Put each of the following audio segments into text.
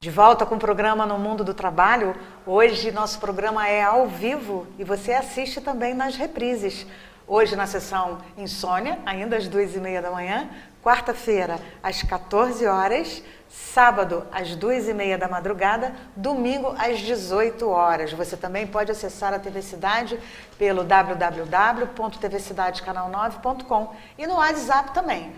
De volta com o programa No Mundo do Trabalho. Hoje nosso programa é ao vivo e você assiste também nas reprises. Hoje na sessão Insônia, ainda às 2h30 da manhã, quarta-feira às 14 horas, sábado às 2h30 da madrugada, domingo às 18 horas. Você também pode acessar a TV Cidade pelo www.tvcidadecanal9.com e no WhatsApp também.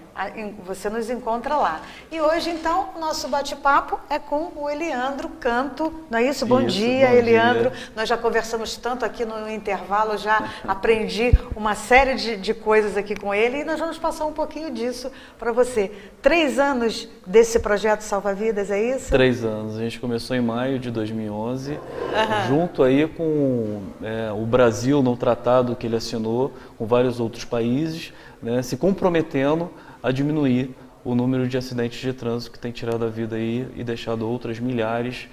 Você nos encontra lá. E hoje, então, o nosso bate-papo é com o Eliandro Canto. Não é isso? Bom dia, Eliandro. Nós já conversamos tanto aqui no intervalo, já aprendi uma série de coisas aqui com ele e nós vamos passar um pouquinho disso para você. 3 anos desse projeto Salva-Vidas, é isso? 3 anos. A gente começou em maio de 2011, junto aí com o Brasil, no tratado que ele assinou com vários outros países, né, se comprometendo a diminuir o número de acidentes de trânsito que tem tirado a vida aí e deixado outras milhares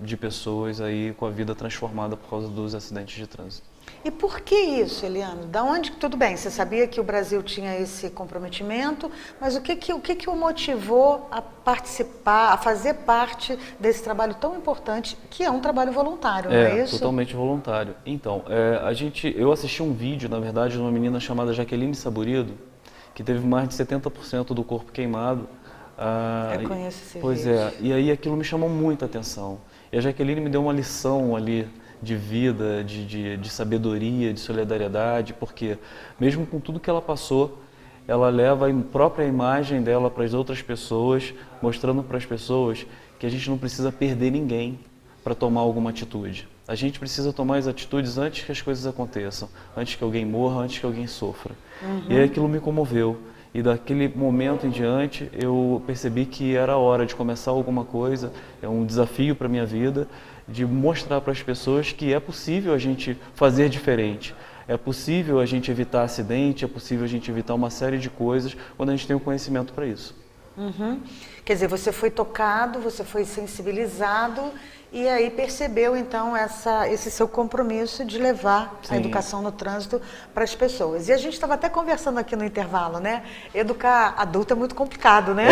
de pessoas aí com a vida transformada por causa dos acidentes de trânsito. E por que isso, Eliandro? Da onde? Tudo bem, você sabia que o Brasil tinha esse comprometimento, mas o que o motivou a participar, a fazer parte desse trabalho tão importante, que é um trabalho voluntário, não é isso? Totalmente voluntário. Então, eu assisti um vídeo, na verdade, de uma menina chamada Jaqueline Saburido, que teve mais de 70% do corpo queimado. Eu conheço esse vídeo. Pois é, e aí aquilo me chamou muita atenção. E a Jaqueline me deu uma lição ali de vida, de sabedoria, de solidariedade, porque mesmo com tudo que ela passou, ela leva a própria imagem dela para as outras pessoas, mostrando para as pessoas que a gente não precisa perder ninguém para tomar alguma atitude. A gente precisa tomar as atitudes antes que as coisas aconteçam, antes que alguém morra, antes que alguém sofra. E aí aquilo me comoveu. E daquele momento em diante eu percebi que era a hora de começar alguma coisa, é um desafio para a minha vida, de mostrar para as pessoas que é possível a gente fazer diferente. É possível a gente evitar acidente, é possível a gente evitar uma série de coisas quando a gente tem o conhecimento para isso. Quer dizer, você foi tocado, você foi sensibilizado e aí percebeu então esse seu compromisso de levar a educação no trânsito para as pessoas. E a gente estava até conversando aqui no intervalo, né? Educar adulto é muito complicado, né?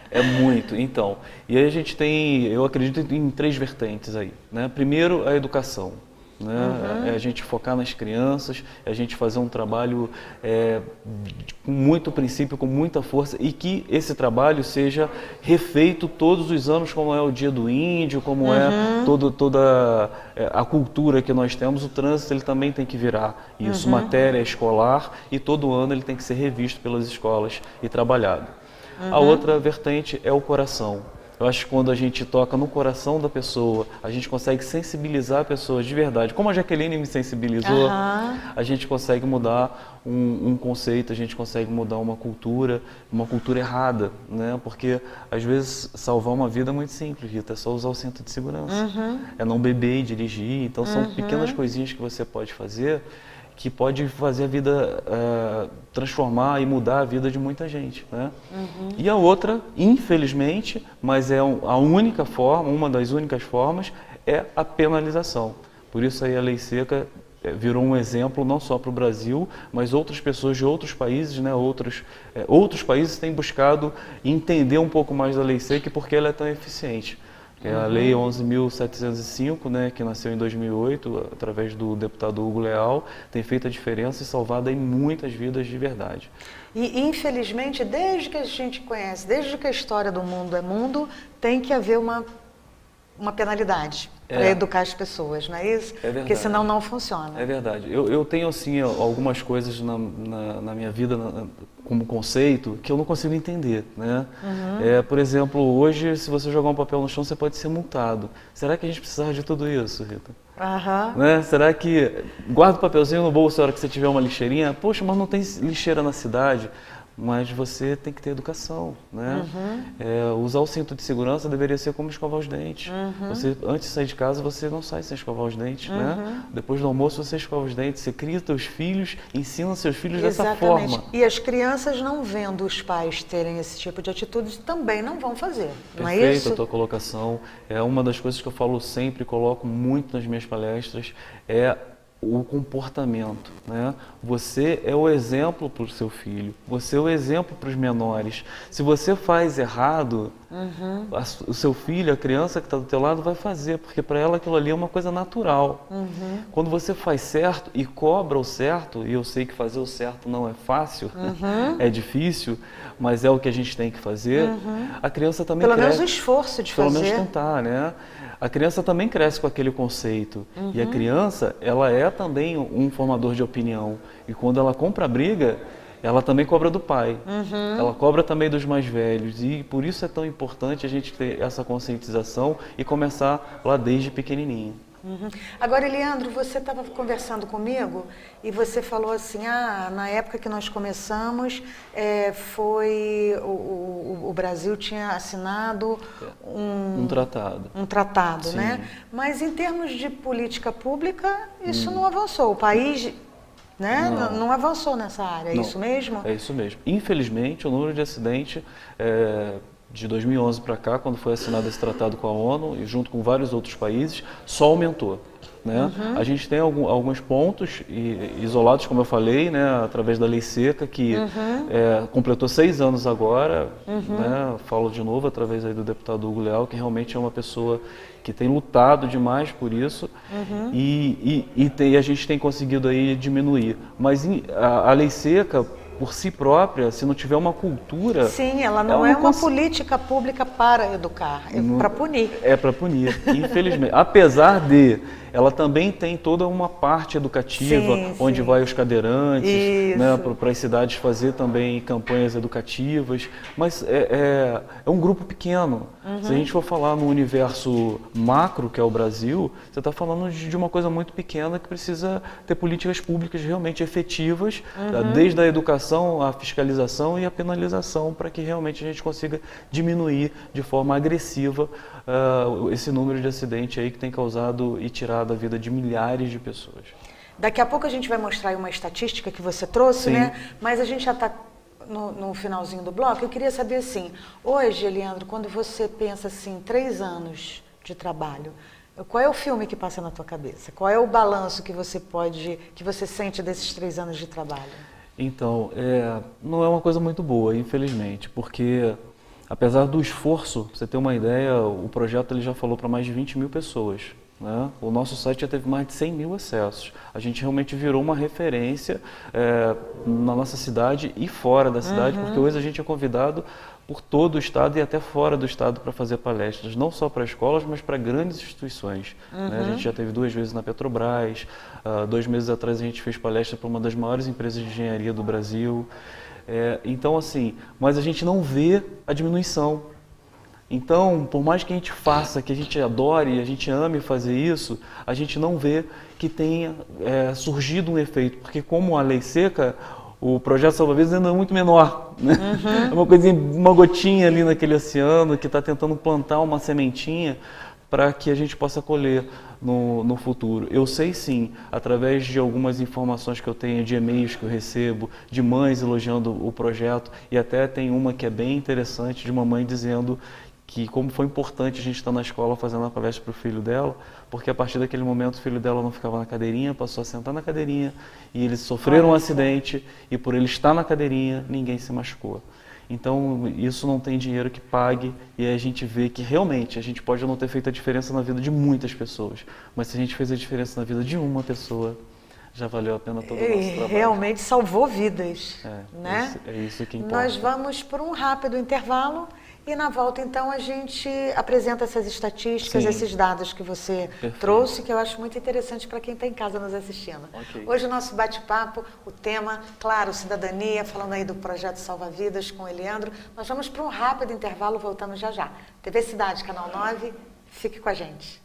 É muito. Então, e aí a gente tem, eu acredito em 3 vertentes aí, né? Primeiro, a educação, né? É a gente focar nas crianças, é a gente fazer um trabalho com muito princípio, com muita força, e que esse trabalho seja refeito todos os anos, como é o Dia do Índio, como é toda a cultura que nós temos. O trânsito ele também tem que virar isso, matéria escolar, e todo ano ele tem que ser revisto pelas escolas e trabalhado. A outra vertente é o coração. Eu acho que quando a gente toca no coração da pessoa, a gente consegue sensibilizar a pessoa de verdade. Como a Jaqueline me sensibilizou, a gente consegue mudar um conceito, a gente consegue mudar uma cultura errada, né? Porque às vezes salvar uma vida é muito simples, Rita, é só usar o cinto de segurança. É não beber e dirigir, então são pequenas coisinhas que você pode fazer que pode fazer a vida, transformar e mudar a vida de muita gente, né? E a outra, infelizmente, mas é a única forma, uma das únicas formas, é a penalização. Por isso aí a Lei Seca virou um exemplo não só para o Brasil, mas outras pessoas de outros países, né? Outros países têm buscado entender um pouco mais da Lei Seca e por que ela é tão eficiente. É a Lei 11.705, né, que nasceu em 2008, através do deputado Hugo Leal, tem feito a diferença e salvado aí muitas vidas de verdade. E, infelizmente, desde que a gente conhece, desde que a história do mundo é mundo, tem que haver uma penalidade para educar as pessoas, não é isso? É verdade. Porque senão não funciona. É verdade. Eu tenho, assim, algumas coisas na minha vida como conceito que eu não consigo entender, né? Por exemplo, hoje, se você jogar um papel no chão, você pode ser multado. Será que a gente precisava de tudo isso, Rita? Né? Será que guarda o papelzinho no bolso na hora que você tiver uma lixeirinha? Poxa, mas não tem lixeira na cidade. Mas você tem que ter educação, né? Usar o cinto de segurança deveria ser como escovar os dentes. Você, antes de sair de casa, você não sai sem escovar os dentes, né? Depois do almoço, você escova os dentes, você cria seus filhos, ensina seus filhos dessa forma. E as crianças, não vendo os pais terem esse tipo de atitude, também não vão fazer, não é isso? Perfeito a tua colocação. É uma das coisas que eu falo sempre, coloco muito nas minhas palestras, é o comportamento, né? Você é o exemplo para o seu filho, você é o exemplo para os menores. Se você faz errado, o seu filho, a criança que está do teu lado vai fazer, porque para ela aquilo ali é uma coisa natural. Quando você faz certo e cobra o certo, e eu sei que fazer o certo não é fácil, é difícil, mas é o que a gente tem que fazer, a criança também Pelo cresce. menos o esforço de Pelo fazer. menos tentar, né? A criança também cresce com aquele conceito. E a criança, ela é também um formador de opinião. E quando ela compra a briga, ela também cobra do pai. Ela cobra também dos mais velhos. E por isso é tão importante a gente ter essa conscientização e começar lá desde pequenininho. Agora, Eliandro, você estava conversando comigo e você falou assim, na época que nós começamos, o Brasil tinha assinado Um tratado. Um tratado, Sim. né? Mas em termos de política pública, isso não avançou. O país, né, não avançou nessa área, é isso mesmo? É isso mesmo. Infelizmente, o número de acidentes de 2011 para cá, quando foi assinado esse tratado com a ONU e junto com vários outros países, só aumentou. Né? A gente tem alguns pontos isolados, como eu falei, né, através da lei seca, que completou 6 anos agora. Né? Falo de novo através aí do deputado Hugo Leal, que realmente é uma pessoa que tem lutado demais por isso e a gente tem conseguido aí diminuir. Mas a lei seca, por si própria, se não tiver uma cultura... Sim, ela não é uma política pública para educar, é para punir. É para punir, infelizmente. Apesar de... Ela também tem toda uma parte educativa, onde vai os cadeirantes, né, para as cidades fazer também campanhas educativas, mas é um grupo pequeno. Se a gente for falar no universo macro, que é o Brasil, você está falando de uma coisa muito pequena que precisa ter políticas públicas realmente efetivas, desde a educação, a fiscalização e a penalização, para que realmente a gente consiga diminuir de forma agressiva esse número de acidentes aí que tem causado e tirado a vida de milhares de pessoas. Daqui a pouco a gente vai mostrar aí uma estatística que você trouxe, né? Mas a gente já está no finalzinho do bloco. Eu queria saber assim, hoje, Eliandro, quando você pensa assim, 3 anos de trabalho, qual é o filme que passa na tua cabeça? Qual é o balanço que você sente desses 3 anos de trabalho? Então, não é uma coisa muito boa, infelizmente, porque apesar do esforço, pra você ter uma ideia, o projeto ele já falou para mais de 20 mil pessoas. Né? O nosso site já teve mais de 100 mil acessos. A gente realmente virou uma referência na nossa cidade e fora da cidade, porque hoje a gente é convidado por todo o estado e até fora do estado para fazer palestras, não só para escolas, mas para grandes instituições. Né? A gente já teve 2 vezes na Petrobras, 2 meses atrás a gente fez palestra para uma das maiores empresas de engenharia do Brasil. Então, assim, mas a gente não vê a diminuição. Então, por mais que a gente faça, que a gente adore, a gente ame fazer isso, a gente não vê que tenha surgido um efeito, porque como a lei seca, o projeto Salva Vidas ainda é muito menor. Né? É uma coisinha, uma gotinha ali naquele oceano que está tentando plantar uma sementinha para que a gente possa colher no futuro. Eu sei sim, através de algumas informações que eu tenho, de e-mails que eu recebo, de mães elogiando o projeto, e até tem uma que é bem interessante, de uma mãe dizendo que como foi importante a gente estar na escola fazendo a palestra para o filho dela, porque a partir daquele momento o filho dela não ficava na cadeirinha, passou a sentar na cadeirinha, e eles sofreram um acidente, e por ele estar na cadeirinha, ninguém se machucou. Então, isso não tem dinheiro que pague, e a gente vê que realmente a gente pode não ter feito a diferença na vida de muitas pessoas, mas se a gente fez a diferença na vida de uma pessoa, já valeu a pena todo o nosso trabalho. Realmente salvou vidas. Né? É isso que importa. Nós vamos por um rápido intervalo e na volta, então, a gente apresenta essas estatísticas, esses dados que você trouxe, que eu acho muito interessante para quem está em casa nos assistindo. Hoje o nosso bate-papo, o tema, claro, cidadania, falando aí do projeto Salva Vidas com o Eliandro. Nós vamos para um rápido intervalo, voltamos já já. TV Cidade, Canal 9, fique com a gente.